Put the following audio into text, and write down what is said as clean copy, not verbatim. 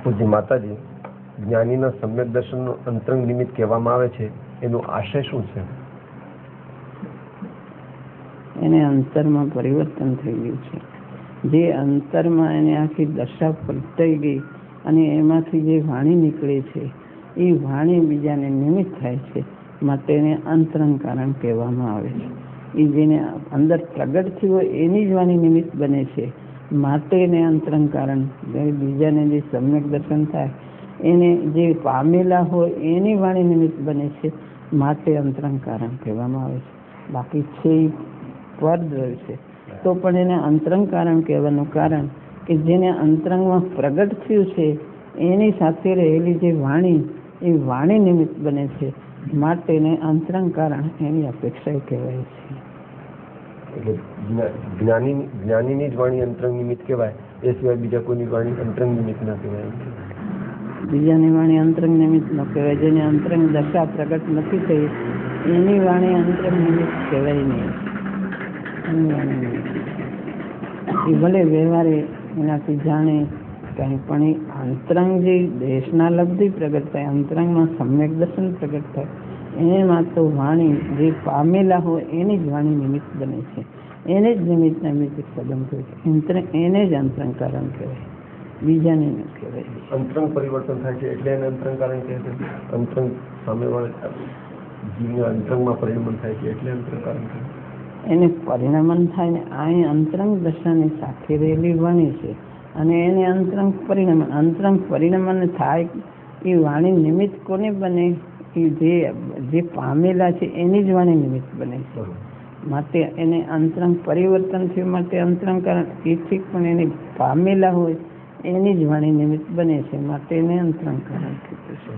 પૂજ્ય માતાજી, જ્ઞાનીના સમ્યક દર્શનનું અંતરંગ નિમિત્ત કહેવામાં આવે છે, એનો આશય શું છે? એને અંતરમાં પરિવર્તન થઈ ગયું છે. જે અંતરમાં એને આખી દશા પલટાઈ ગઈ અને એમાંથી જે વાણી નીકળે છે એ વાણી બીજાને નિમિત્ત થાય છે, માટે એને અંતરંગ કારણ કહેવામાં આવે છે. એ જેને અંદર પ્રગટ થયું હોય એની જ વાણી નિમિત્ત બને છે, માટે એને અંતરંગ કારણ. બીજાને જે સમ્યક દર્શન થાય એને જે પામેલા હોય એની વાણી નિમિત્ત બને છે, માટે અંતરંગ કારણ કહેવામાં આવે છે. બાકી છે એ પરદ્રવ્ય છે તો પણ એને અંતરંગ કારણ કહેવાનું કારણ કે જેને અંતરંગમાં પ્રગટ થયું છે એની સાથે રહેલી જે વાણી એ વાણી નિમિત્ત બને છે, માટે એને અંતરંગ કારણ એની અપેક્ષા કહેવાય છે. એટલે જ્ઞાનીની જ વાણી અંતરંગ નિમિત્ત કહેવાય, એ સિવાય બીજા કોઈની વાણી અંતરંગ નિમિત્ત ના કહેવાય. બીજાની વાણી અંતરંગ નિમિત્ત ન કહેવાય. જેને અંતરંગ દશા પ્રગટ નથી થઈ એની વાણી અંતરંગ નિમિત્ત કહેવાય નહીં. એ ભલે વ્યવહારે એનાથી જાણે કંઈ, પણ એ અંતરંગ જે દેશના લબ્ધી પ્રગટ થાય, અંતરંગમાં સમ્યક દર્શન પ્રગટ થાય, એમાં તો વાણી જે પામેલા હોય એની જ વાણી નિમિત્ત બને છે, એને જ નિમિત્ત સંબંધ હોય છે, એને જ અંતરંગ કારણ કહેવાય, બીજાને ન કહેવાય. અંતરંગ પરિવર્તન થાય છે એટલે એને અંતરંગ કારણ કહે છે. અંતરંગ સામેવાળા જીવને અંતરંગમાં પરિણમન થાય છે એટલે અંતરંગ કારણ કહેવાય. એને પરિણમન થાય ને આ અંતરંગ દશાની સાથે રહેલી વાણી છે અને એને અંતરંગ પરિણમન થાય એ વાણી નિમિત્ત કોને બને? એ જે પામેલા છે એની જ વાણી નિમિત્ત બને છે, માટે એને અંતરંગ પરિવર્તન થયું, માટે અંતરંગ કારણ. એથી પણ એને પામેલા હોય એની જ વાણી નિમિત્ત બને છે, માટે એને અંતરંગ કારણ કીધું છે.